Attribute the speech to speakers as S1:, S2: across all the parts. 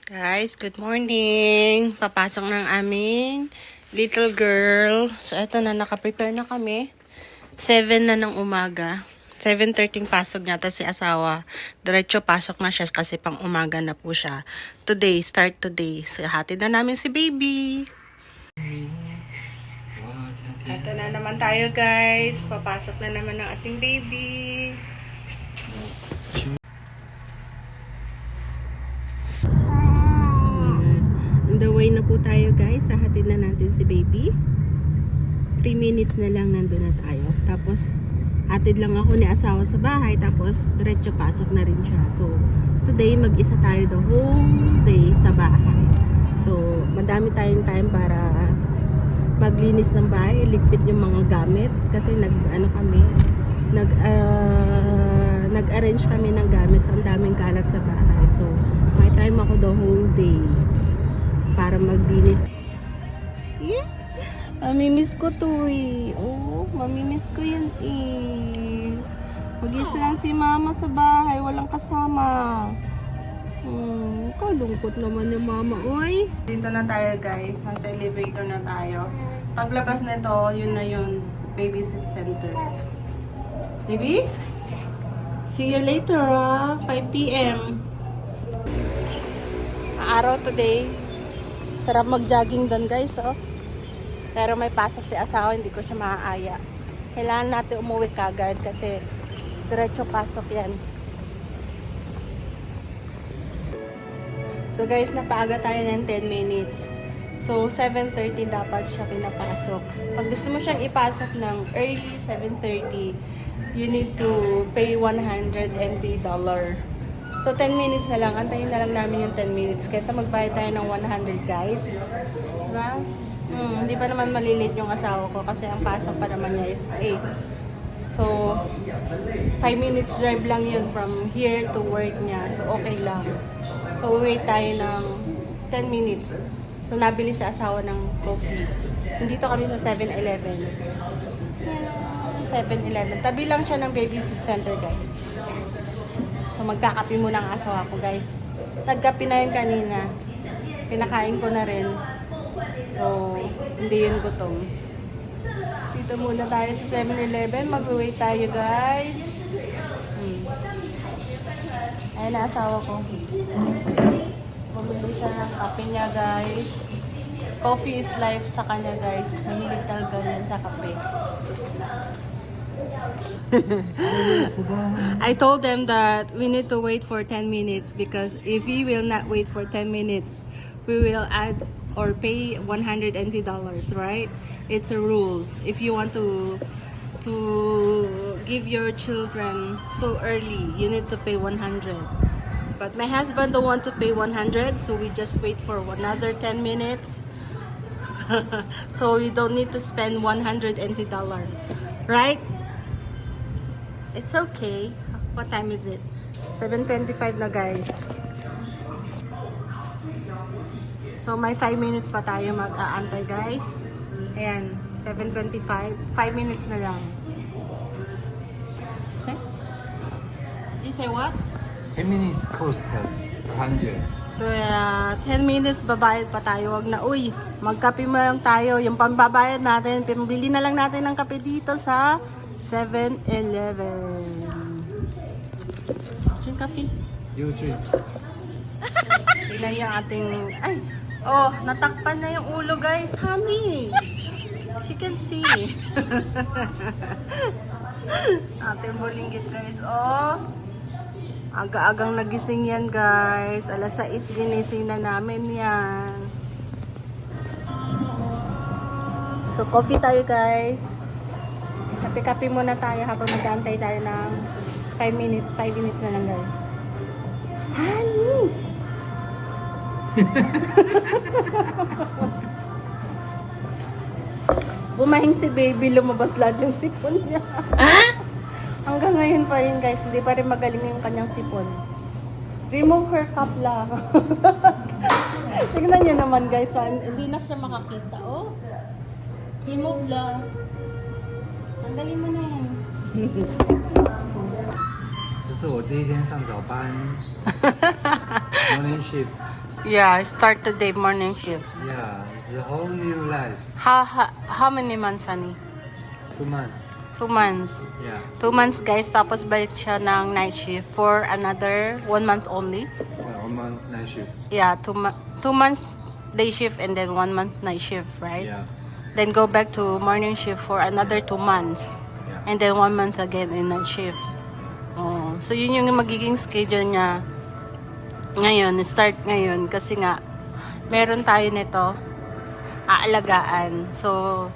S1: Guys, good morning. Papasok ng aming little girl. So, eto na, nakaprepare na kami. 7 na ng umaga. 7:30 pasok niya, tapos si asawa. Diretso pasok na siya kasi pang umaga na po siya. Today, start today. So, hatid na namin si baby. Eto na naman tayo, guys. Papasok na naman ng ating baby. On the way na po tayo, guys. Hahatid na natin si baby. 3 minutes na lang nandun na tayo. Tapos, hatid lang ako ni asawa sa bahay. Tapos, diretso pasok na rin siya. So, today, mag-isa tayo the whole day sa bahay. So, madami tayong time para maglinis ng bahay. Ligpit yung mga gamit. Kasi nag-arrange kami ng gamit. So, ang daming kalat sa bahay. So, may time ako the whole day para maglinis. Yeah. Mamimiss ko to eh. Oh, mamimiss ko yan eh. Mag-isa lang si mama sa bahay. Walang kasama. Kalungkot naman yung mama. Uy! Dito na tayo, guys. Nasa elevator na tayo. Paglabas na ito, yun na yun. Babysit center. Baby? See you later, 5 p.m. Araw today. Sarap mag-jogging doon, guys, oh. Pero may pasok si asawa, hindi ko siya maaaya. Kailangan natin umuwi kagad kasi diretso pasok yan. So guys, napaaga tayo ng 10 minutes. So 7:30 dapat siya pinapasok. Pag gusto mo siyang ipasok ng early 7:30, you need to pay $100. So 10 minutes na lang, antayin na lang namin yung 10 minutes kaysa magbayad tayo ng 100, guys. Diba? Hindi pa naman malilate yung asawa ko kasi ang pasok pa naman niya is 8. So 5 minutes drive lang yun from here to work niya. So okay lang. So wait tayo ng 10 minutes. So nabili sa asawa ng coffee. Nandito kami sa 7-Eleven. 7-Eleven. Tabi lang siya ng babysit center, guys. So magkakape muna ang asawa ko, guys. Nagkape na yun kanina. Pinakain ko na rin. So, hindi yun gutom. Dito muna tayo sa 7-Eleven. Mag-wait tayo, guys. Ayan na asawa ko. Bumili siya ng kape niya, guys. Coffee is life sa kanya, guys. Mahilig talaga yan sa kape. I told them that we need to wait for 10 minutes because if we will not wait for 10 minutes, we will add or pay $120, right? It's a rules. If you want to give your children so early, you need to pay 100. But my husband don't want to pay 100, so we just wait for another 10 minutes. So we don't need to spend $120, right? It's okay. What time is it? 7:25 na, guys. So, may 5 minutes pa tayo mag-aantay, guys. Ayan, 7:25. 5 minutes na lang. Say? You say what?
S2: 10 minutes cost 100.
S1: 10 minutes, babayad pa tayo. Wag na, uy, magkape mo lang tayo. Yung pambabayad natin, pambili na lang natin ng kape dito sa 7-Eleven. Drink coffee.
S2: You drink.
S1: Tingnan yung ating... Ay! Oh, natakpan na yung ulo, guys. Honey! She can see. Ating bulinggit, guys. Oh! Aga-agang nagising yan, guys. Alas 6 ginising na namin yan. So, coffee tayo, guys. Kape-kape muna tayo habang mag-aantay tayo ng 5 minutes. 5 minutes na lang, guys. Honey! Bumahing si baby, lumabas lahat yung sipon niya. Hanggang ngayon pa rin, guys, hindi pa rin magaling yung kanyang sipon. Remove her cup lang. Tignan nyo naman, guys, hindi na siya makakita. Oh, remove lang. Tanggalin mo na yan.
S2: 这是我第一天上早班，morning shift。
S1: Yeah, start today morning shift.
S2: Yeah, the whole new life.
S1: How many months, honey?
S2: 2 months.
S1: 2 months.
S2: Yeah.
S1: 2 months, guys. Tapos balik siya ng night shift for another 1 month only.
S2: 1 month night shift.
S1: Yeah, 2 months day shift and then 1 month night shift, right?
S2: Yeah.
S1: Then go back to morning shift for another 2 months.
S2: Yeah.
S1: And then 1 month again in night shift. Oh, so yun yung magiging schedule niya ngayon, start ngayon kasi nga meron tayo nito aalagaan. So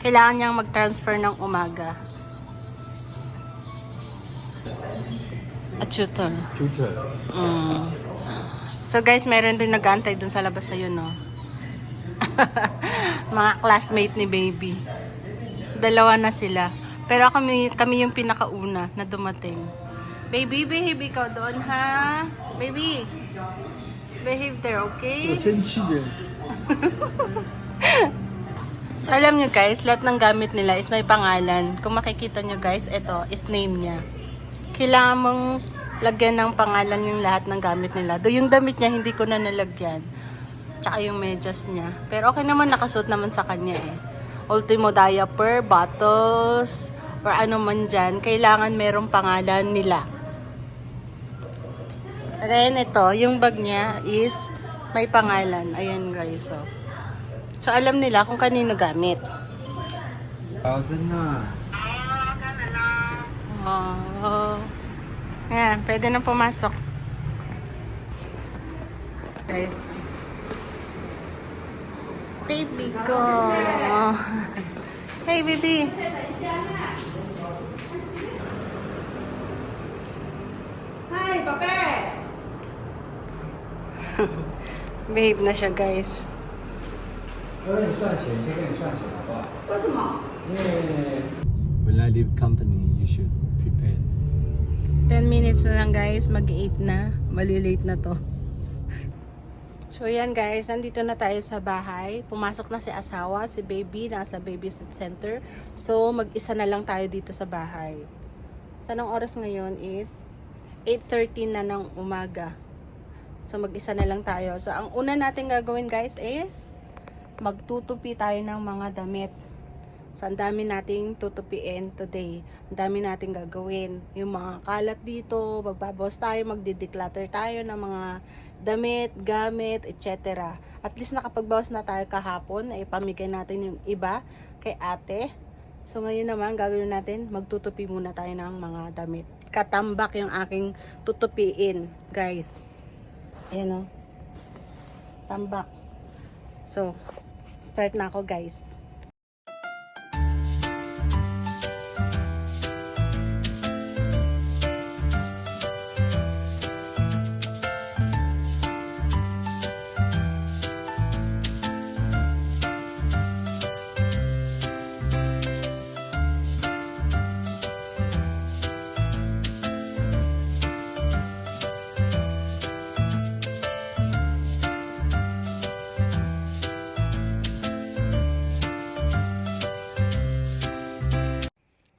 S1: kailangan niyang mag-transfer ng umaga. A tutor.
S2: Tutor.
S1: So guys, meron din nag-aantay dun sa labas sa no. Mga classmate ni baby. Dalawa na sila. Pero kami yung pinakauna na dumating. Baby, behave ikaw doon, ha? Baby, behave there, okay?
S2: 生气的。
S1: So alam nyo guys, lahat ng gamit nila is may pangalan. Kung makikita nyo guys, ito is name niya. Kailangan mong lagyan ng pangalan yung lahat ng gamit nila. Do yung damit niya, hindi ko na nalagyan. Tsaka yung medyas niya. Pero okay naman, nakasuot naman sa kanya eh. Ultimo diaper, bottles, or ano man dyan, kailangan merong pangalan nila. Then ito, yung bag niya is may pangalan. Ayan guys, so. So alam nila kung kanino gamit.
S2: 好，真的。
S1: Oh. Ayan, pwede na pumasok. Guys. Baby ko. Hey, baby. Hi, Pape. Behave na siya, guys.
S2: 我给你算钱，先给你算钱，好不好？为什么？因为 when I leave company, you should prepare.
S1: 10 minutes na lang guys, mag-8 na. Malilate na to. So yan guys, nandito na tayo sa bahay. Pumasok na si asawa, si baby, nasa babysit center. So mag-isa na lang tayo dito sa bahay. So anong oras ngayon is 8:30 na ng umaga. So mag-isa na lang tayo. So ang una natin gagawin guys is magtutupi tayo ng mga damit. So, ang dami nating tutupiin today. Ang dami nating gagawin. Yung mga kalat dito, magbabawas tayo, magdi-declutter tayo ng mga damit, gamit, etc. At least nakapagbawas na tayo kahapon, na ipamigay natin yung iba kay ate. So, ngayon naman, gagawin natin, magtutupi muna tayo ng mga damit. Katambak yung aking tutupiin, guys. Ayan o. Tambak. So, start na ako, guys.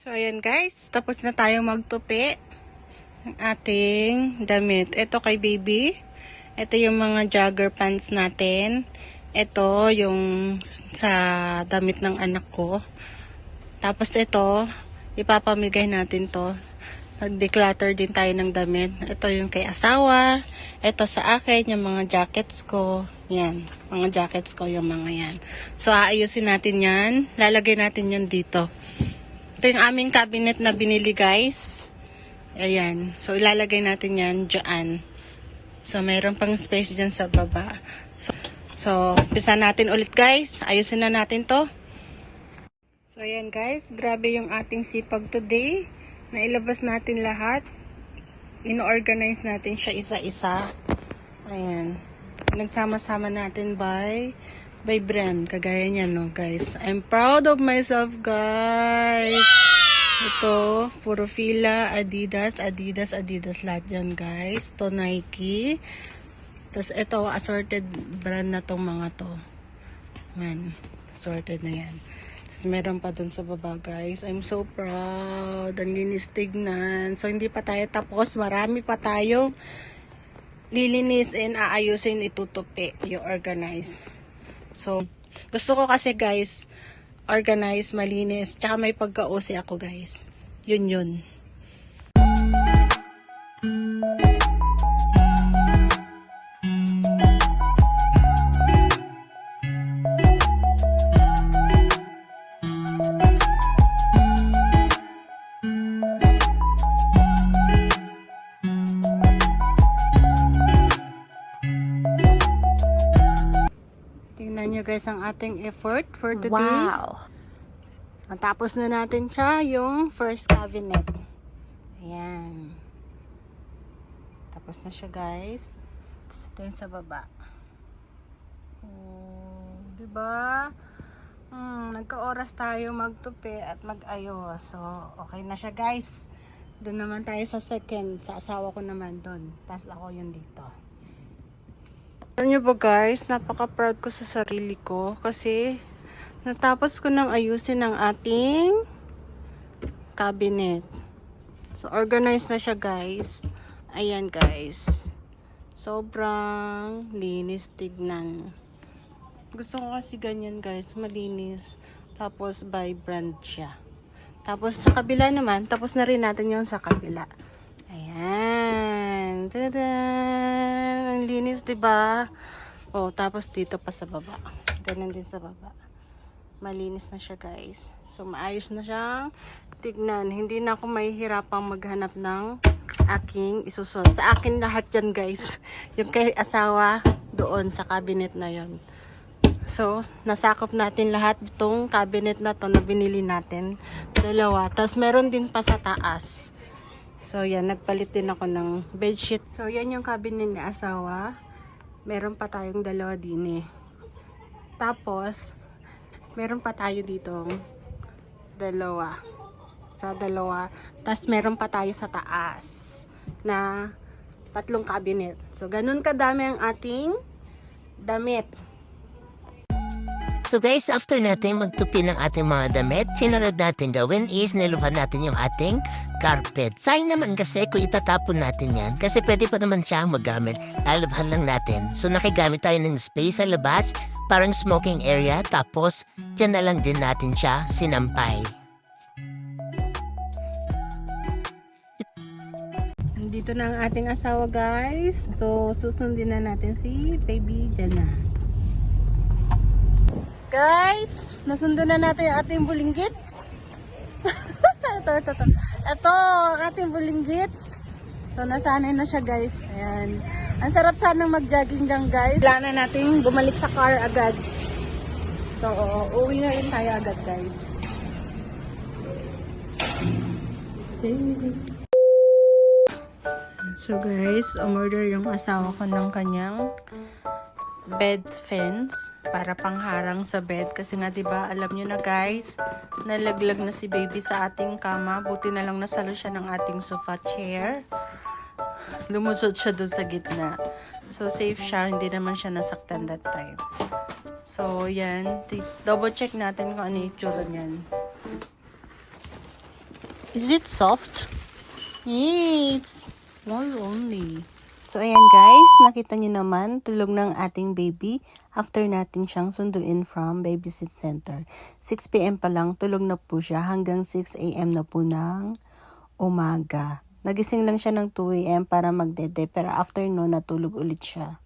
S1: So, ayan guys. Tapos na tayo magtupi ng ating damit. Ito kay baby. Ito yung mga jogger pants natin. Ito yung sa damit ng anak ko. Tapos ito, ipapamigay natin to. Nag-declutter din tayo ng damit. Ito yung kay asawa. Ito sa akin, yung mga jackets ko. Yan. Mga jackets ko, yung mga yan. So, aayusin natin yan. Lalagay natin yan dito. Ito yung aming cabinet na binili guys. Ayan. So, ilalagay natin yan dyan. So, mayroon pang space dyan sa baba. So, pisa natin ulit guys. Ayusin na natin to. So, ayan guys. Grabe yung ating sipag today. Nailabas natin lahat. Ino-organize natin siya isa-isa. Ayan. Nagsama-sama natin by brand. Kagaya niyan, no, guys. I'm proud of myself, guys. Ito, puro Fila, Adidas lahat yan, guys. To Nike. Tapos, ito, assorted brand na tong mga to. Man, assorted na yan. Tapos, meron pa dun sa baba, guys. I'm so proud. Ang linis tignan. So, hindi pa tayo tapos. Marami pa tayong lilinisin, aayusin, itutupi, i-organize. So, gusto ko kasi guys, organize, malinis, tsaka may pagka-OC ako guys. Yun. Tingnan nyo guys ang ating effort for today.
S3: Wow.
S1: Tapos na natin siya yung first cabinet. Ayan. Tapos na siya guys. Tapos ito yung sa baba. Oh, diba? Nagka-oras tayo magtupi at mag-ayos. So, okay na siya guys. Doon naman tayo sa second. Sa asawa ko naman doon. Tapos ako yun dito. Alam nyo ba guys, napaka-proud ko sa sarili ko kasi natapos ko nang ayusin ang ating cabinet. So, organized na siya guys. Ayan guys. Sobrang linis tignan. Gusto ko kasi ganyan guys, malinis. Tapos vibrant siya. Tapos sa kabila naman, tapos na rin natin yung sa kabila. Ayan. Tada! Ang linis, diba? Oh, tapos dito pa sa baba. Ganun din sa baba. Malinis na siya, guys. So, maayos na siyang tignan. Hindi na ako mahihirapang maghanap ng aking isusuot. Sa akin lahat yan, guys. Yung kay asawa, doon sa cabinet na yon. So, nasakop natin lahat itong cabinet na to na binili natin. Dalawa. Tapos, meron din pa sa taas. So, yan. Nagpalit din ako ng bedsheet. So, yan yung cabinet ni asawa. Meron pa tayong dalawa din eh. Tapos, meron pa tayo ditong dalawa. Sa dalawa. Tapos, meron pa tayo sa taas na 3 cabinet. So, ganun kadami ang ating damit.
S3: So guys, after natin magtupi ng ating mga damit, sinunod natin gawin is nilubhan natin yung ating carpet. Sayang naman kasi kung itatapon natin yan, kasi pwede pa naman siya magamit. Lalubhan lang natin. So nakigamit tayo ng space sa labas, parang smoking area, tapos dyan na lang din natin siya sinampay.
S1: Dito na ang ating asawa guys. So susundin na natin si baby Jana. Guys, nasundo na natin yung ating bulinggit. ito. Ito, ang ating bulinggit. So, nasanay na siya guys. Ayan. Ang sarap sanang mag-jogging lang guys. Kailangan na natin bumalik sa car agad. So, uwi na rin tayo agad guys. So guys, umorder yung asawa ko ng kanyang bed fence para pangharang sa bed kasi nga 'di ba alam niyo na guys, nalaglag na si baby sa ating kama. Buti na lang nasalo siya ng ating sofa chair. Lumusot siya doon sa gitna. So safe siya, hindi naman siya nasaktan that time. So yan, double check natin kung ano yung itsura niyan. Is it soft? Yeah, it's small only. So, ayan guys, nakita nyo naman, tulog ng ating baby after natin siyang sunduin from babysit center. 6 p.m. pa lang, tulog na po siya hanggang 6 a.m. na po ng umaga. Nagising lang siya ng 2 a.m. para magdede, pero after no, natulog ulit siya.